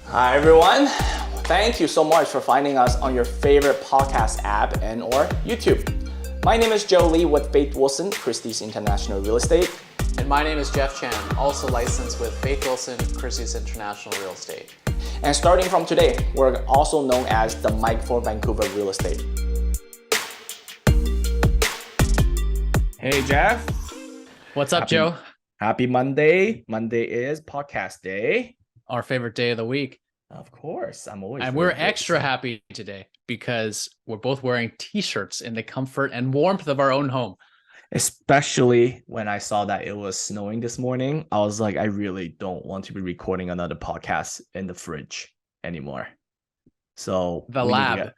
Hi everyone. Thank you so much for finding us on your favorite podcast app and or YouTube. My name is Joe Lee with Faith Wilson, Christie's International Real Estate. And my name is Jeff Chan, also licensed with Faith Wilson, Christie's International Real Estate. And starting from today, we're also known as the Mike for Vancouver Real Estate. Hey Jeff. What's up, Joe? Happy Monday. Monday is podcast day. Our favorite day of the week. Of course, I'm always. And we're extra happy today because we're both wearing t-shirts in the comfort and warmth of our own home. Especially when I saw that it was snowing this morning, I was like, I really don't want to be recording another podcast in the fridge anymore. So the lab.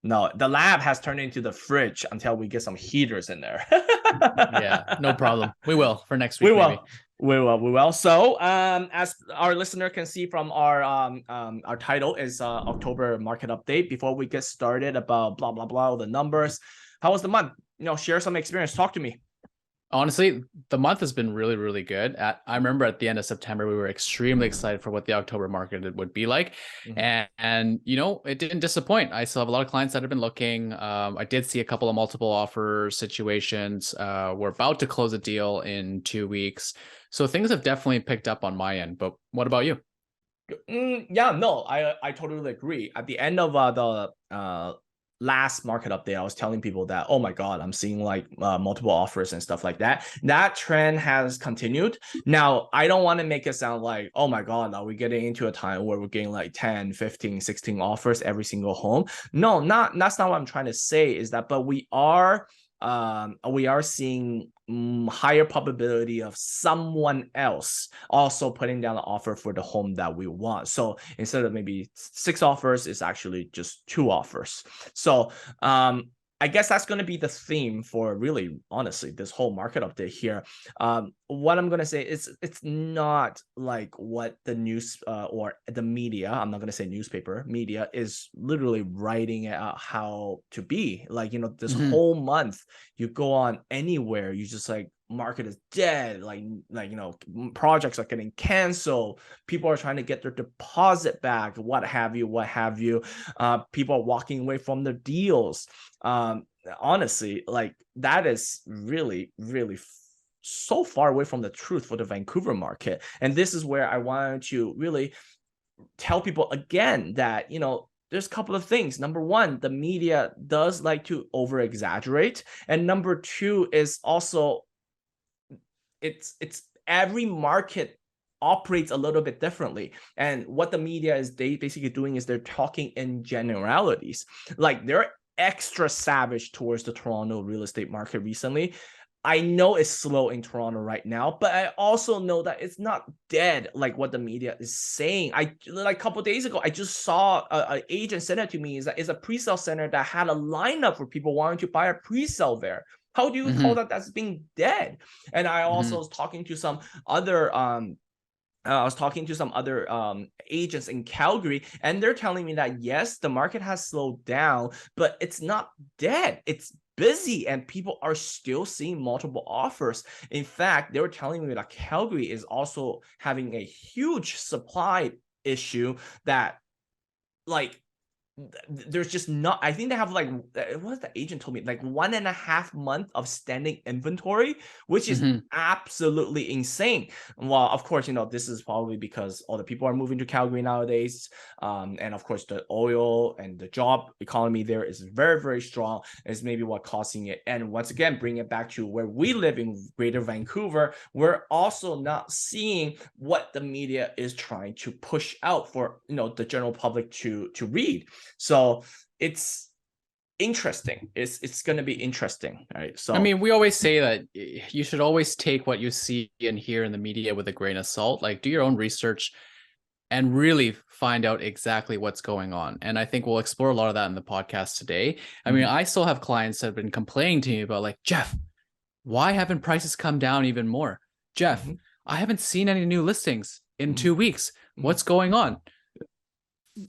No, the lab has turned into the fridge until we get some heaters in there. Yeah, no problem. We will for next week. We will. So, as our listener can see from our title is October market update. Before we get started about blah blah blah, the numbers. How was the month? Share some experience. Talk to me. Honestly, the month has been really, really good. I remember at the end of September, we were extremely excited for what the October market would be like. Mm-hmm. And it didn't disappoint. I still have a lot of clients that have been looking. I did see a couple of multiple offer situations. We're about to close a deal in 2 weeks. So things have definitely picked up on my end. But what about you? I totally agree. At the end of the last market update, I was telling people that, oh my God, I'm seeing like multiple offers and stuff like that. That trend has continued. Now, I don't want to make it sound like, oh my God, are we getting into a time where we're getting like 10, 15, 16 offers every single home? No, that's not what I'm trying to say is that, but we are seeing higher probability of someone else also putting down an offer for the home that we want. So instead of maybe 6 offers, it's actually just 2 offers. So I guess that's going to be the theme for really, honestly, this whole market update here. What I'm going to say is it's not like what the news or the media, I'm not going to say newspaper, media is literally writing out how to be. Like, this whole month, you go on anywhere, you just like, market is dead, like projects are getting canceled, people are trying to get their deposit back, what have you. People are walking away from their deals. Honestly, like that is really, really so far away from the truth for the Vancouver market. And this is where I wanted to really tell people again that there's a couple of things. Number one, the media does like to over exaggerate, and number two is also it's every market operates a little bit differently. And what the media is basically doing is they're talking in generalities. Like they're extra savage towards the Toronto real estate market recently. I know it's slow in Toronto right now, but I also know that it's not dead like what the media is saying. A couple of days ago, I just saw an agent send it to me. It's a pre-sale center that had a lineup for people wanting to buy a pre-sale there. How do you call that that's being dead? And I also was talking to some other agents in Calgary, and they're telling me that yes, the market has slowed down, but it's not dead. It's busy, and people are still seeing multiple offers. In fact, they were telling me that Calgary is also having a huge supply issue that, like, there's just not, I think they have like, what the agent told me, like 1.5 months of standing inventory, which is absolutely insane. Well, of course, this is probably because all the people are moving to Calgary nowadays. And of course, the oil and the job economy there is very, very strong, is maybe what causing it. And once again, bring it back to where we live in Greater Vancouver, we're also not seeing what the media is trying to push out for, the general public to read. So it's interesting. It's going to be interesting, right? So I mean, we always say that you should always take what you see and hear in the media with a grain of salt. Like, do your own research and really find out exactly what's going on. And I think we'll explore a lot of that in the podcast today. I mean, I still have clients that have been complaining to me about, like, Jeff, why haven't prices come down even more? Jeff, I haven't seen any new listings in 2 weeks. What's going on?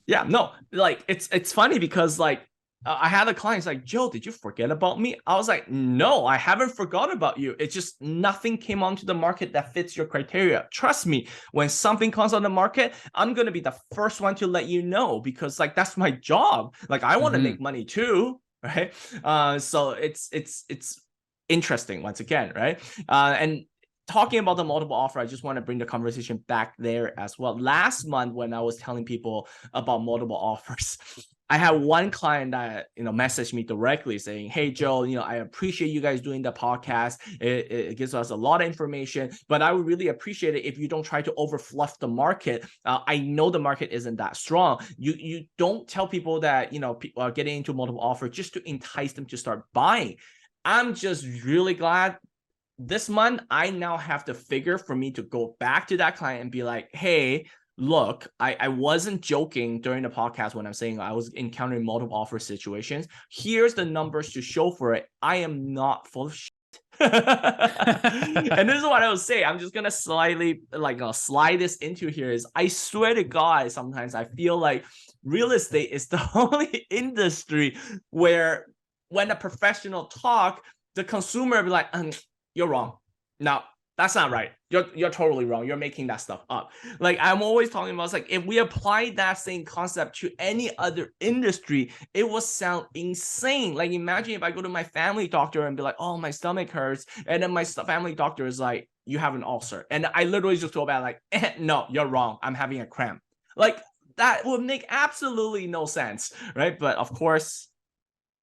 Yeah, no, like it's funny because like I had a client like, Joe, did you forget about me? I was like, no, I haven't forgot about you. It's just nothing came onto the market that fits your criteria. Trust me, when something comes on the market, I'm going to be the first one to let you know, because like, that's my job. Like, I want to make money too. Right. So it's interesting once again. Right. And talking about the multiple offer, I just want to bring the conversation back there as well. Last month, when I was telling people about multiple offers, I had one client that, messaged me directly saying, hey, Joe, I appreciate you guys doing the podcast. It gives us a lot of information, but I would really appreciate it if you don't try to overfluff the market. I know the market isn't that strong. You don't tell people that, people are getting into multiple offers just to entice them to start buying. I'm just really glad this month I now have the figure for me to go back to that client and be like, hey, look, I wasn't joking during the podcast when I'm saying I was encountering multiple offer situations. Here's the numbers to show for it. I am not full of shit. And this is what I will say. I'm just gonna slightly slide this into here is, I swear to God, sometimes I feel like real estate is the only industry where when a professional talk, the consumer will be like, you're wrong. No, that's not right. You're totally wrong. You're making that stuff up. Like, I'm always talking about, it's like, if we apply that same concept to any other industry, it will sound insane. Like, imagine if I go to my family doctor and be like, oh, my stomach hurts. And then my family doctor is like, you have an ulcer. And I literally just told back like, no, you're wrong. I'm having a cramp. Like, that would make absolutely no sense, right? But of course,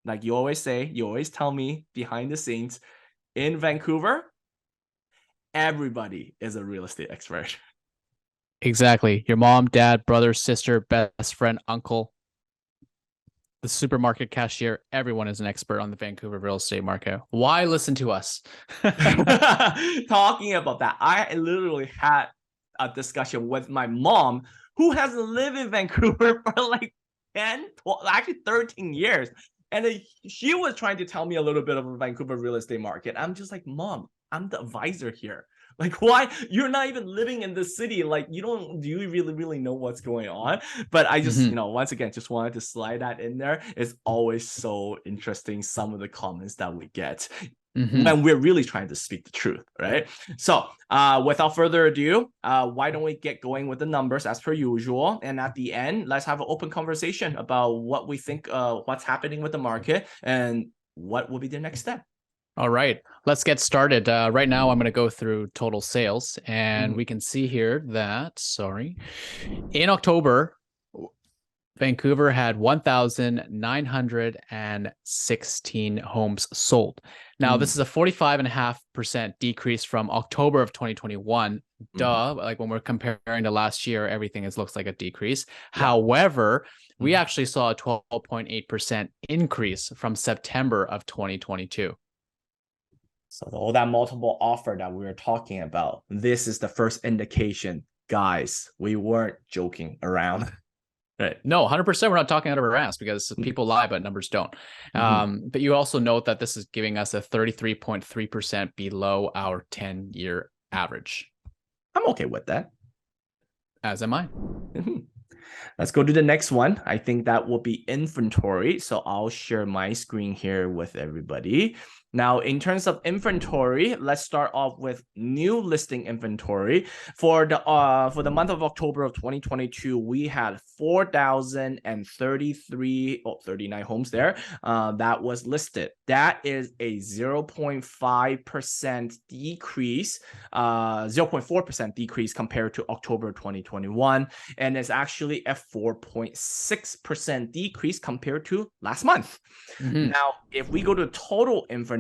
like you always say, you always tell me behind the scenes, in Vancouver, everybody is a real estate expert. Exactly. Your mom, dad, brother, sister, best friend, uncle, the supermarket cashier, everyone is an expert on the Vancouver real estate market. Why listen to us? Talking about that, I literally had a discussion with my mom, who has lived in Vancouver for like 10, 12, actually 13 years. And she was trying to tell me a little bit of the Vancouver real estate market. I'm just like, Mom, I'm the advisor here. Like, why? You're not even living in the city. Like, do you really know what's going on? But I just, once again, just wanted to slide that in there. It's always so interesting, some of the comments that we get when we're really trying to speak the truth, right? So without further ado, why don't we get going with the numbers as per usual? And at the end, let's have an open conversation about what we think, what's happening with the market and what will be the next step. All right, let's get started. Right now, I'm going to go through total sales, and we can see here that, in October, Vancouver had 1,916 homes sold. Now, this is a 45.5% decrease from October of 2021. Like when we're comparing to last year, everything looks like a decrease. However, we actually saw a 12.8% increase from September of 2022. So all that multiple offer that we were talking about, this is the first indication, guys, we weren't joking around. Right. No, 100%. We're not talking out of our ass, because people lie, but numbers don't. But you also note that this is giving us a 33.3% below our 10-year average. I'm okay with that. As am I. Let's go to the next one. I think that will be inventory. So I'll share my screen here with everybody. Now, in terms of inventory, let's start off with new listing inventory. For the month of October of 2022, we had 4,039 homes there that was listed. That is a 0.5% decrease, 0.4% decrease compared to October 2021, and it's actually a 4.6% decrease compared to last month. Now, if we go to total inventory,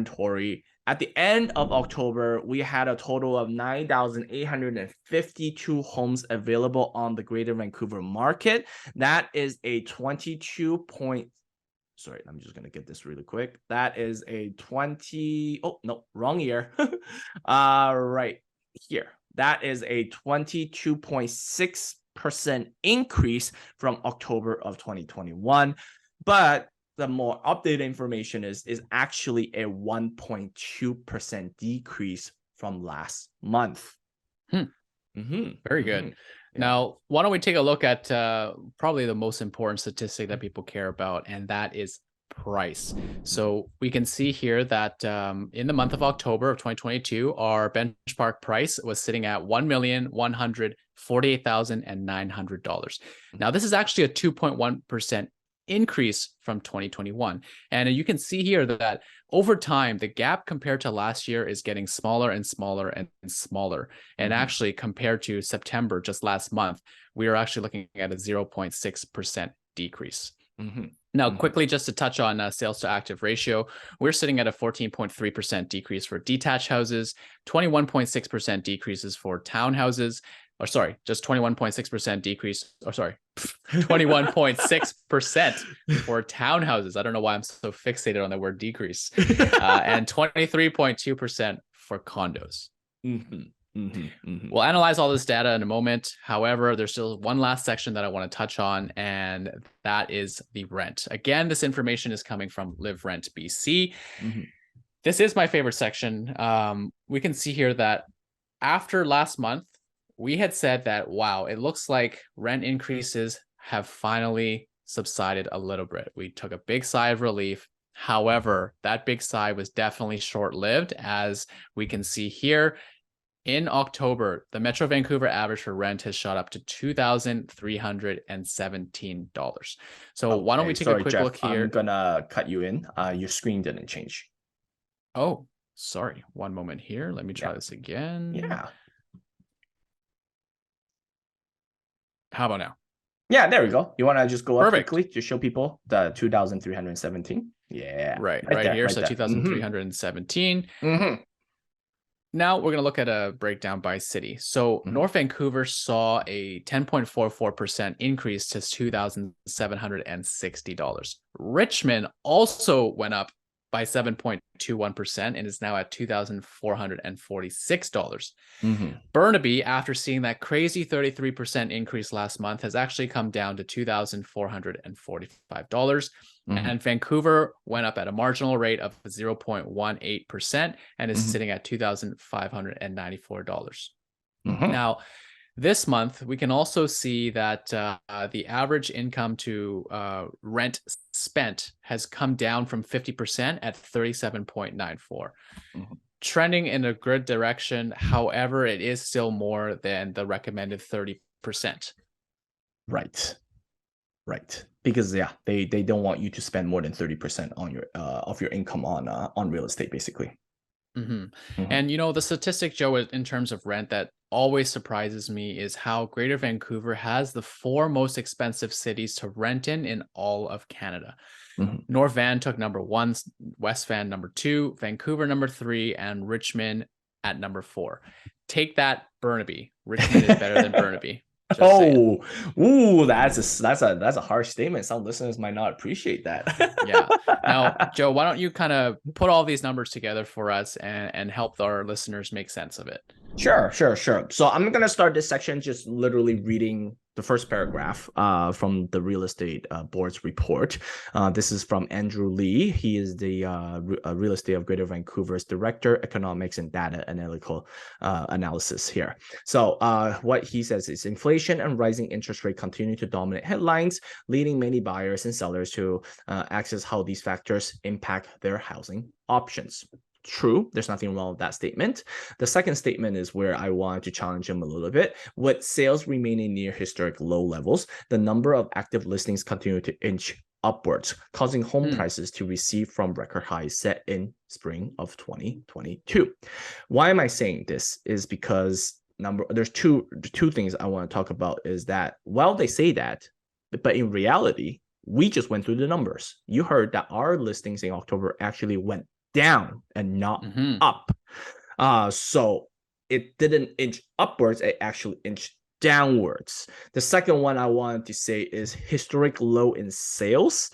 at the end of October, we had a total of 9,852 homes available on the Greater Vancouver market. That is a 22 point. Sorry, I'm just going to get this really quick. That is a 20. Oh, no, wrong year. Right here. That is a 22.6% increase from October of 2021. But the more updated information is actually a 1.2% decrease from last month. Very good. Now, why don't we take a look at probably the most important statistic that people care about, and that is price. So we can see here that in the month of October of 2022, our benchmark price was sitting at $1,148,900. Now, this is actually a 2.1% increase from 2021. And you can see here that over time, the gap compared to last year is getting smaller and smaller and smaller. And actually, compared to September, just last month, we are actually looking at a 0.6% decrease. Now, quickly, just to touch on sales to active ratio, we're sitting at a 14.3% decrease for detached houses, 21.6% decreases for townhouses, or sorry, just 21.6% decrease, or sorry, 21.6% for townhouses. I don't know why I'm so fixated on the word decrease, and 23.2% for condos. We'll analyze all this data in a moment. However, there's still one last section that I want to touch on, and that is the rent. Again, this information is coming from Live Rent BC. This is my favorite section. We can see here that after last month, we had said that, wow, it looks like rent increases have finally subsided a little bit. We took a big sigh of relief. However, that big sigh was definitely short-lived, as we can see here. In October, the Metro Vancouver average for rent has shot up to $2,317. So why don't we take a quick look here? I'm gonna cut you in. Your screen didn't change. Oh, sorry. One moment here. Let me try this again. Yeah. How about now? Yeah, there we go. You want to just go up quickly to show people the 2,317? Yeah. Right here. Right, so 2,317. Now we're going to look at a breakdown by city. So North Vancouver saw a 10.44% increase to $2,760. Richmond also went up by 7.21% and is now at $2,446. Burnaby, after seeing that crazy 33% increase last month, has actually come down to $2,445. And Vancouver went up at a marginal rate of 0.18% and is sitting at $2,594. Now, this month, we can also see that the average income to rent spent has come down from 50% at 37.94. Trending in a good direction. However, it is still more than the recommended 30%. Right. Because they don't want you to spend more than 30% on your of your income on real estate, basically. And the statistic, Joe, in terms of rent that always surprises me is how Greater Vancouver has the 4 most expensive cities to rent in all of Canada. North Van took number 1, West Van number 2, Vancouver number 3, and Richmond at number 4. Take that, Burnaby. Richmond is better than Burnaby. That's a harsh statement. Some listeners might not appreciate that. Yeah. Now, Joe, why don't you kind of put all these numbers together for us and help our listeners make sense of it? Sure. So I'm going to start this section just literally reading the first paragraph from the real estate board's report. This is from Andrew Lee. He is the real estate of Greater Vancouver's director, economics and data analytical analysis here. So what he says is inflation and rising interest rate continue to dominate headlines, leading many buyers and sellers to access how these factors impact their housing options. True, there's nothing wrong with that statement. The second statement is where I wanted to challenge him a little bit. With sales remaining near historic low levels, the number of active listings continue to inch upwards, causing home prices to recede from record highs set in spring of 2022. Why am I saying this? Is because there's two things I want to talk about. Is that while they say that, but in reality, we just went through the numbers. You heard that our listings in October actually went down and not up. So it didn't inch upwards, it actually inched downwards. The second one I wanted to say is historic low in sales.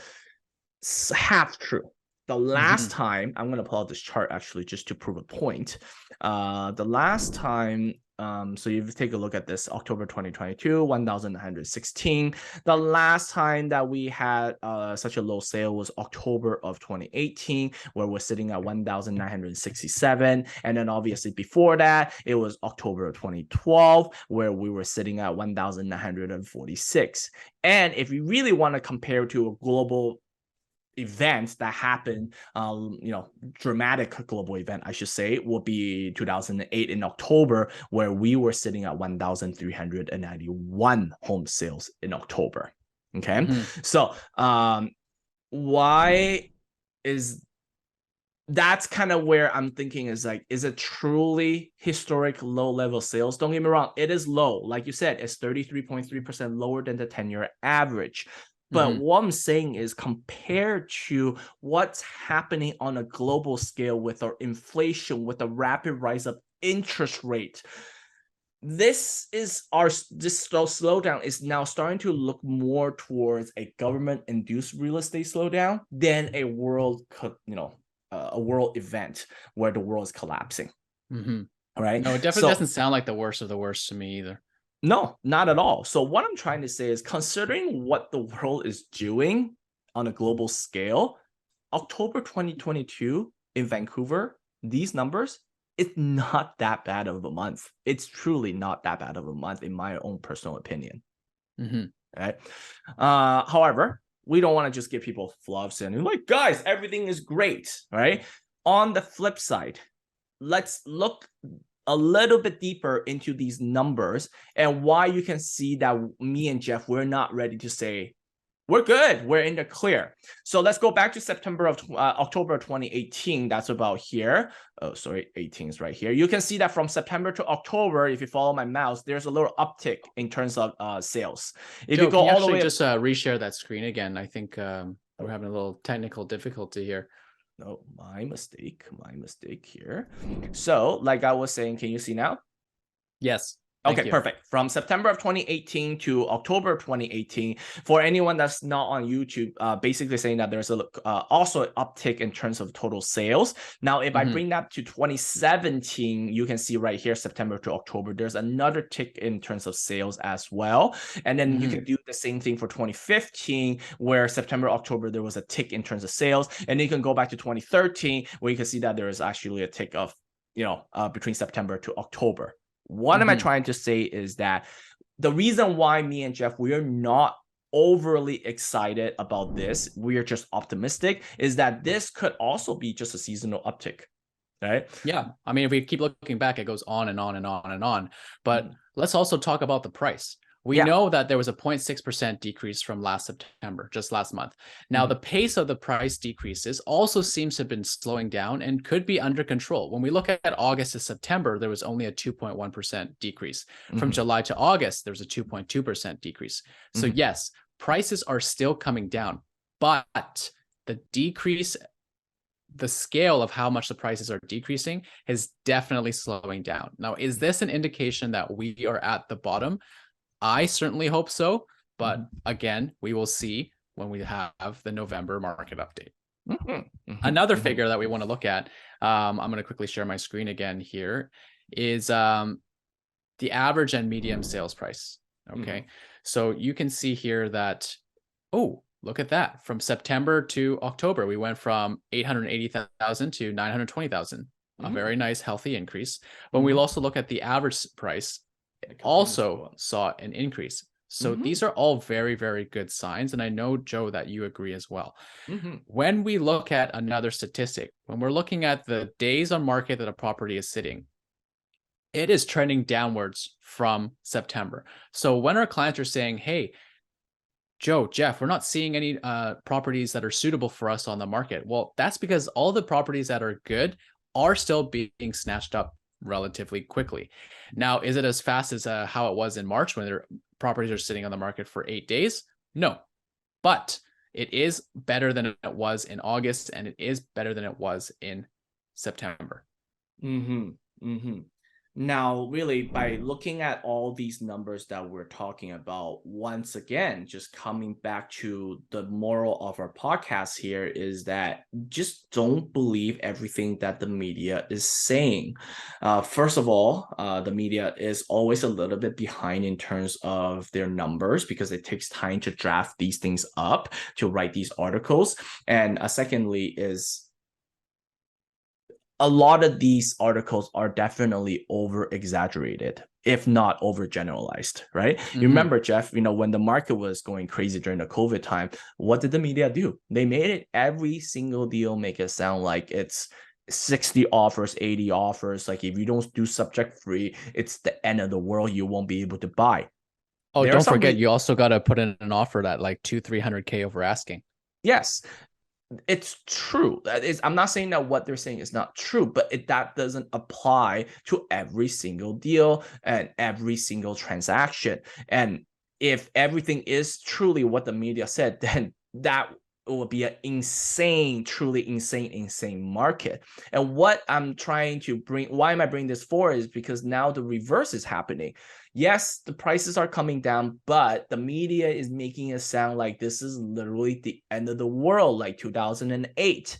It's half true. The last time, I'm going to pull out this chart actually just to prove a point. The last time, so if you take a look at this, October 2022, 1,916. The last time that we had such a low sale was October of 2018, where we're sitting at 1,967. And then obviously before that, it was October of 2012, where we were sitting at 1,946. And if you really want to compare to a global event that happened, dramatic global event, I should say, will be 2008 in October, where we were sitting at 1,391 home sales in October. Okay. Mm-hmm. So why is that's kind of where I'm thinking is like, is it truly historic low level sales? Don't get me wrong, it is low. Like you said, it's 33.3% lower than the 10-year average. But what I'm saying is, compared to what's happening on a global scale with our inflation, with the rapid rise of interest rate, this slowdown is now starting to look more towards a government-induced real estate slowdown than a world event where the world is collapsing. Mm-hmm. All right. No, it definitely doesn't sound like the worst of the worst to me either. No, not at all. So what I'm trying to say is, considering what the world is doing on a global scale, October 2022 in Vancouver, these numbers, it's not that bad of a month. It's truly not that bad of a month, in my own personal opinion. Mm-hmm. Right. However, we don't want to just give people fluffs and like, guys, everything is great. Right. On the flip side, let's look a little bit deeper into these numbers and why you can see that me and Jeff, we're not ready to say we're good, we're in the clear. So let's go back to October of 2018. That's about here. Oh, sorry, 18 is right here. You can see that from September to October, if you follow my mouse, there's a little uptick in terms of sales. If Joe, you go can you all the actually way just reshare that screen again? I think we're having a little technical difficulty here. No, my mistake here. So like I was saying, can you see now? Yes. Okay, perfect. From September of 2018 to October of 2018, for anyone that's not on YouTube, basically saying that there's also an uptick in terms of total sales. Now, if I bring that to 2017, you can see right here, September to October, there's another tick in terms of sales as well. And then you can do the same thing for 2015, where September, October, there was a tick in terms of sales. And then you can go back to 2013, where you can see that there is actually a tick of, between September to October. What am I trying to say is that the reason why me and Jeff, we are not overly excited about this, we are just optimistic, is that this could also be just a seasonal uptick, right? Yeah. I mean, if we keep looking back, it goes on and on and on and on. But let's also talk about the price. We know that there was a 0.6% decrease from last September, just last month. Now, the pace of the price decreases also seems to have been slowing down and could be under control. When we look at August to September, there was only a 2.1% decrease. From July to August, there was a 2.2% decrease. So yes, prices are still coming down, but the decrease, the scale of how much the prices are decreasing is definitely slowing down. Now, is this an indication that we are at the bottom? I certainly hope so, but again, we will see when we have the November market update. Another figure that we want to look at, I'm going to quickly share my screen again here, is the average and medium sales price. Okay, so you can see here that, oh, look at that. From September to October, we went from 880,000 to 920,000. A very nice, healthy increase. But we'll also look at the average price, also saw an increase. So these are all very, very good signs. And I know, Joe, that you agree as well. When we look at another statistic, when we're looking at the days on market that a property is sitting, it is trending downwards from September. So when our clients are saying, hey, Joe, Jeff, we're not seeing any properties that are suitable for us on the market. Well, that's because all the properties that are good are still being snatched up relatively quickly. Now, is it as fast as how it was in March when their properties are sitting on the market for 8 days? No, but it is better than it was in August, and it is better than it was in September. Now, really, by looking at all these numbers that we're talking about, once again, just coming back to the moral of our podcast here is that just don't believe everything that the media is saying. First of all, the media is always a little bit behind in terms of their numbers because it takes time to draft these things up, to write these articles. And secondly is, a lot of these articles are definitely over exaggerated. if not overgeneralized, right? You remember, Jeff, when the market was going crazy during the COVID time, what did the media do? They made it every single deal make it sound like it's 60 offers, 80 offers. Like if you don't do subject free, it's the end of the world. You won't be able to buy. Oh, don't forget, you also got to put in an offer that like 200-300K over asking. Yes, it's true. I'm not saying that what they're saying is not true, but that doesn't apply to every single deal and every single transaction. And if everything is truly what the media said, then that will be an truly insane market. And what I'm trying to why am I bringing this forward is because now the reverse is happening. Yes, the prices are coming down, but the media is making it sound like this is literally the end of the world, like 2008.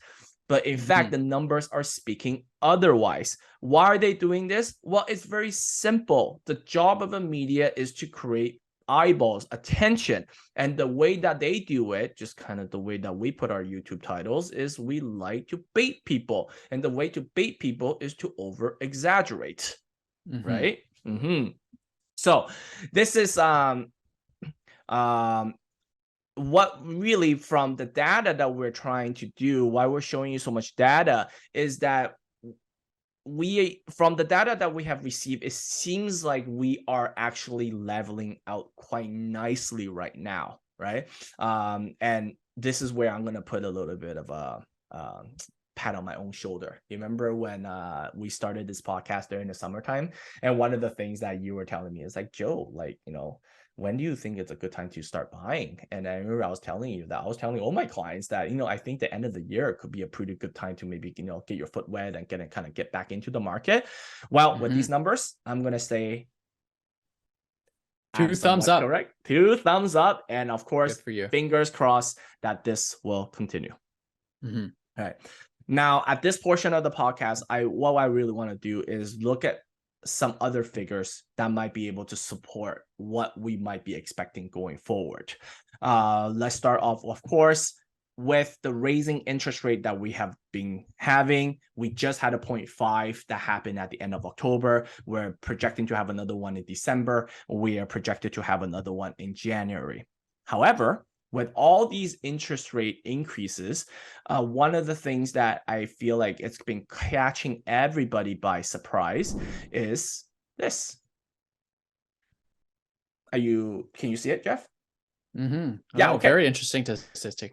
But in fact, the numbers are speaking otherwise. Why are they doing this? Well, it's very simple. The job of the media is to create eyeballs, attention. And the way that they do it, just kind of the way that we put our YouTube titles, is we like to bait people. And the way to bait people is to over exaggerate, right? So this is what really, from the data that we're trying to do, why we're showing you so much data, is that from the data that we have received, it seems like we are actually leveling out quite nicely right now, right? And this is where I'm going to put a little bit of a pat on my own shoulder. You remember when we started this podcast during the summertime, and one of the things that you were telling me is like, Joe, like, when do you think it's a good time to start buying? And I remember I was telling all my clients that, I think the end of the year could be a pretty good time to maybe, get your foot wet and get back into the market. Well, with these numbers, I'm going to say 2 thumbs up. Correct. 2 thumbs up. And of course, fingers crossed that this will continue. All right. Now, at this portion of the podcast, what I really want to do is look at some other figures that might be able to support what we might be expecting going forward. Let's start off, of course, with the raising interest rate that we have been having. We just had a 0.5 that happened at the end of October. We're projecting to have another one in December. We are projected to have another one in January. However, with all these interest rate increases, one of the things that I feel like it's been catching everybody by surprise is this. Can you see it, Jeff? Yeah, okay. Very interesting statistic.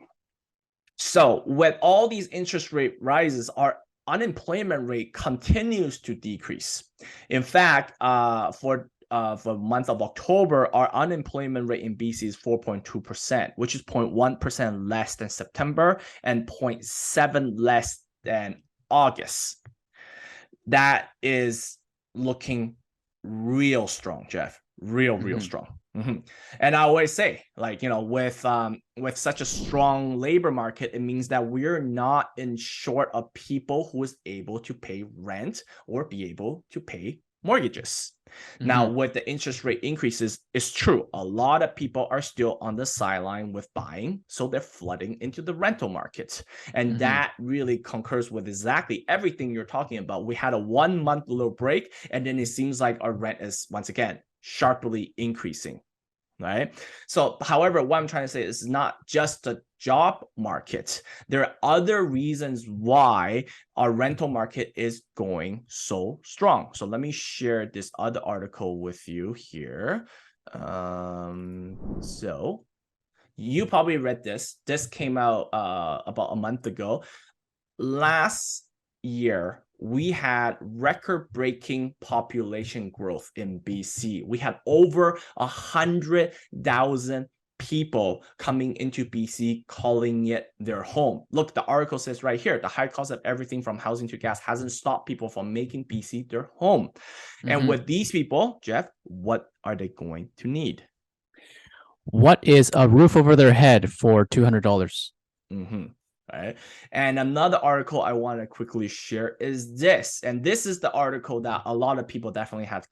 So with all these interest rate rises, our unemployment rate continues to decrease. In fact, for the month of October, our unemployment rate in BC is 4.2%, which is 0.1% less than September and 0.7 less than August. That is looking real strong, Jeff. Real strong. And I always say, like, with such a strong labor market, it means that we're not in short of people who is able to pay rent or be able to pay mortgages. Now, with the interest rate increases, it's true. A lot of people are still on the sideline with buying, so they're flooding into the rental market. And that really concurs with exactly everything you're talking about. We had a 1 month little break, and then it seems like our rent is, once again, sharply increasing. Right. So, however, what I'm trying to say is not just the job market. There are other reasons why our rental market is going so strong. So let me share this other article with you here. So you probably read this. This came out about a month ago. Last year, we had record-breaking population growth in BC. We had over 100,000 people coming into BC calling it their home. Look, the article says right here, the high cost of everything from housing to gas hasn't stopped people from making BC their home. And with these people, Jeff, what are they going to need? What is a roof over their head for $200? Right. And another article I want to quickly share is this. And this is the article that a lot of people definitely have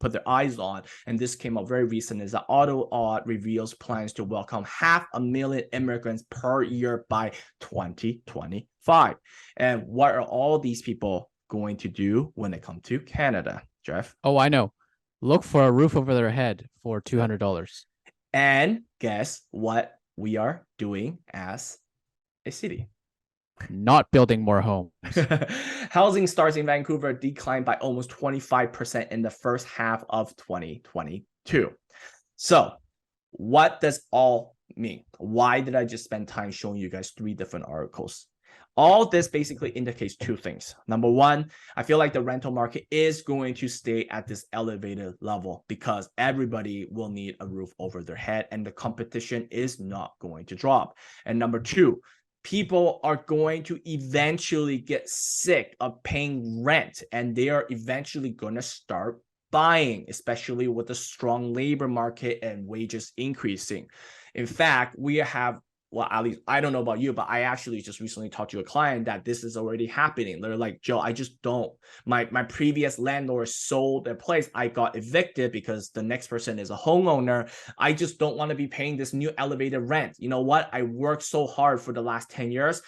put their eyes on. And this came out very recent, is that Ottawa reveals plans to welcome 500,000 immigrants per year by 2025. And what are all these people going to do when they come to Canada? Jeff? Oh, I know. Look for a roof over their head for $200. And guess what we are doing as a city? Not building more homes. Housing starts in Vancouver declined by almost 25% in the first half of 2022. So, what does all mean? Why did I just spend time showing you guys 3 different articles? All this basically indicates 2 things. Number one, I feel like the rental market is going to stay at this elevated level because everybody will need a roof over their head and the competition is not going to drop. And number 2, people are going to eventually get sick of paying rent and they are eventually going to start buying, especially with the strong labor market and wages increasing. In fact, we have, well, at least I don't know about you, but I actually just recently talked to a client that this is already happening. They're like, Joe, I just don't. My previous landlord sold their place. I got evicted because the next person is a homeowner. I just don't want to be paying this new elevated rent. You know what? I worked so hard for the last 10 years.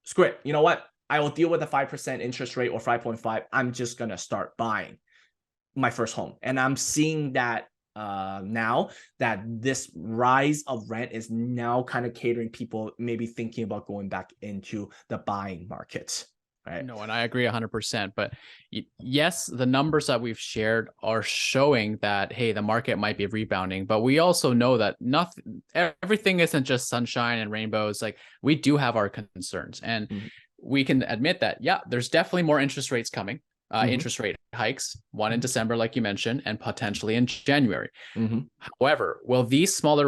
Screw it. You know what? I will deal with a 5% interest rate or 5.5. I'm just going to start buying my first home. And I'm seeing that now that this rise of rent is now kind of catering people maybe thinking about going back into the buying market. Right. No, and I agree 100%. But yes, the numbers that we've shared are showing that, hey, the market might be rebounding. But we also know that everything isn't just sunshine and rainbows. Like we do have our concerns. And we can admit that, yeah, there's definitely more interest rates coming. Interest rate hikes, one in December, like you mentioned, and potentially in January. However, will these smaller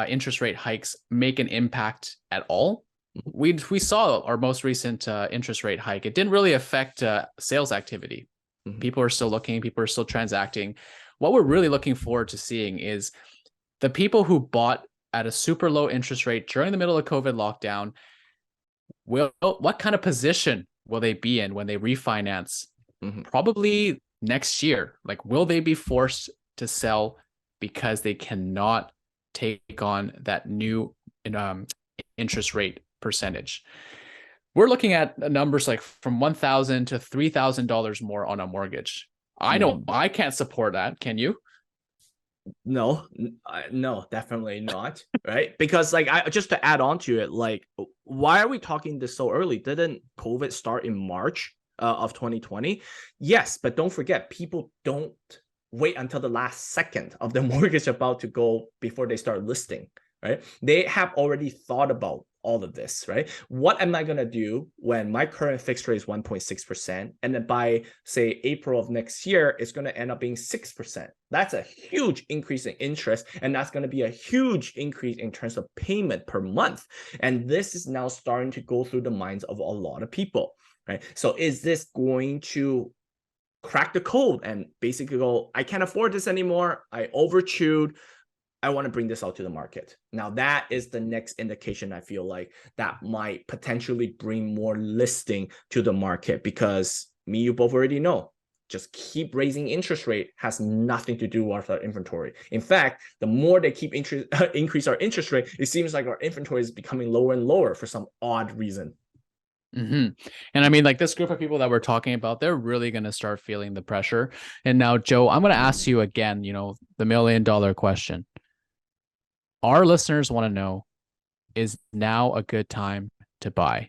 interest rate hikes make an impact at all? We saw our most recent interest rate hike. It didn't really affect sales activity. People are still looking, people are still transacting. What we're really looking forward to seeing is the people who bought at a super low interest rate during the middle of COVID lockdown, what kind of position will they be in when they refinance? Probably next year. Like, will they be forced to sell because they cannot take on that new interest rate percentage? We're looking at numbers like from $1,000 to $3,000 more on a mortgage. I know I can't support that. Can you? No, definitely not. Right. Because like just to add on to it, like, why are we talking this so early? Didn't COVID start in March of 2020? Yes, but don't forget, people don't wait until the last second of the mortgage about to go before they start listing. Right. They have already thought about all of this, right? What am I going to do when my current fixed rate is 1.6%? And then by, say, April of next year, it's going to end up being 6%. That's a huge increase in interest. And that's going to be a huge increase in terms of payment per month. And this is now starting to go through the minds of a lot of people, right? So is this going to crack the code and basically go, I can't afford this anymore. I overchewed. I want to bring this out to the market. Now, that is the next indication I feel like that might potentially bring more listing to the market, because you both already know, just keep raising interest rate has nothing to do with our inventory. In fact, the more they keep increase our interest rate, it seems like our inventory is becoming lower and lower for some odd reason. And I mean, like this group of people that we're talking about, they're really going to start feeling the pressure. And now, Joe, I'm going to ask you again, the $1 million question. Our listeners want to know, is now a good time to buy?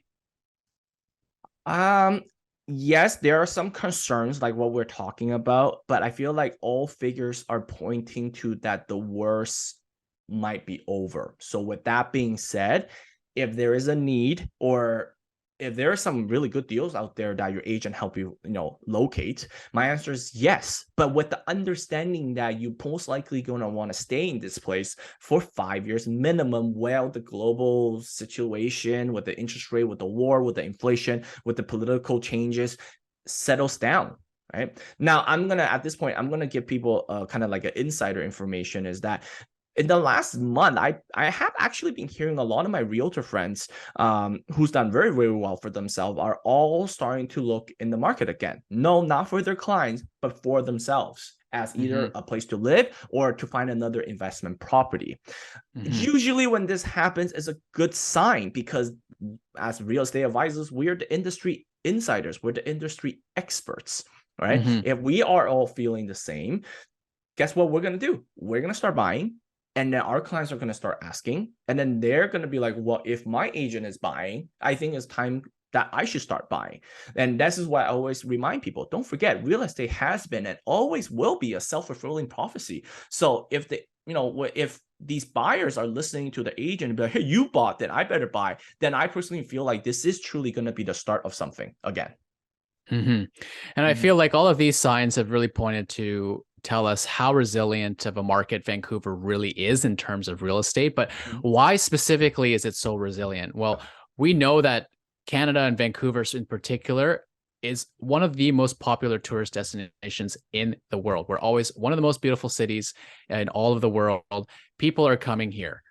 Yes, there are some concerns like what we're talking about, but I feel like all figures are pointing to that the worst might be over. So with that being said, if there is a need, or if there are some really good deals out there that your agent help you, locate, my answer is yes. But with the understanding that you most likely going to want to stay in this place for 5 years minimum, while the global situation with the interest rate, with the war, with the inflation, with the political changes settles down. Right now, at this point, I'm going to give people kind of like an insider information, is that in the last month, I have actually been hearing a lot of my realtor friends who's done very, very well for themselves are all starting to look in the market again. No, not for their clients, but for themselves, as either a place to live or to find another investment property. Usually when this happens, it's a good sign, because as real estate advisors, we're the industry insiders, we're the industry experts. right? If we are all feeling the same, guess what we're going to do? We're going to start buying. And then our clients are going to start asking. And then they're going to be like, well, if my agent is buying, I think it's time that I should start buying. And this is why I always remind people, don't forget, real estate has been and always will be a self-fulfilling prophecy. So if if these buyers are listening to the agent and be like, hey, you bought, then I better buy, then I personally feel like this is truly going to be the start of something again. And I feel like all of these signs have really pointed to tell us how resilient of a market Vancouver really is in terms of real estate. But why specifically is it so resilient? Well, we know that Canada and Vancouver in particular is one of the most popular tourist destinations in the world. We're always one of the most beautiful cities in all of the world. People are coming here.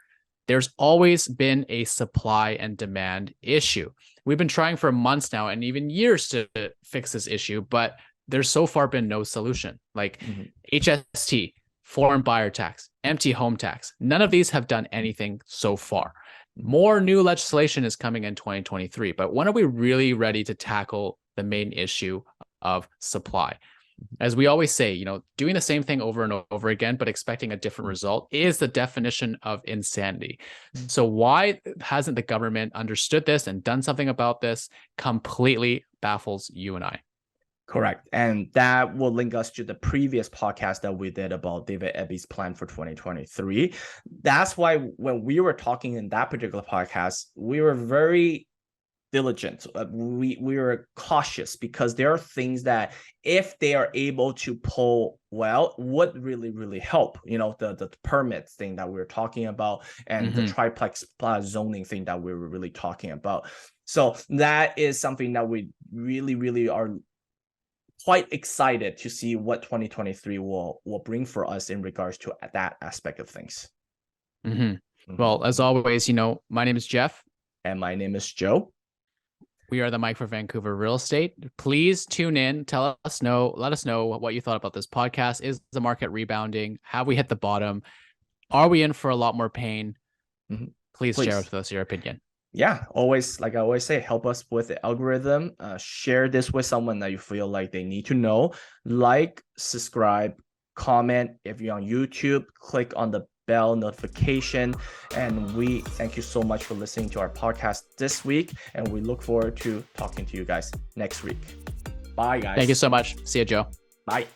There's always been a supply and demand issue. We've been trying for months now and even years to fix this issue, but there's so far been no solution. Like HST, foreign buyer tax, empty home tax. None of these have done anything so far. More new legislation is coming in 2023, but when are we really ready to tackle the main issue of supply? As we always say, doing the same thing over and over again, but expecting a different result is the definition of insanity. So why hasn't the government understood this and done something about this completely baffles you and I. Correct. And that will link us to the previous podcast that we did about David Eby's plan for 2023. That's why when we were talking in that particular podcast, we were very diligent. We were cautious because there are things that if they are able to pull well would really, really help. The permits thing that we were talking about and the triplex zoning thing that we were really talking about. So that is something that we really, really are quite excited to see what 2023 will bring for us in regards to that aspect of things. Well, as always, my name is Jeff. And my name is Joe. We are the Mike for Vancouver Real Estate. Please tune in. Let us know what you thought about this podcast. Is the market rebounding? Have we hit the bottom? Are we in for a lot more pain? Please share with us your opinion. Yeah, always, like I always say, help us with the algorithm. Share this with someone that you feel like they need to know. Like, subscribe, comment. If you're on YouTube, click on the bell notification. And we thank you so much for listening to our podcast this week. And we look forward to talking to you guys next week. Bye, guys. Thank you so much. See you, Joe. Bye.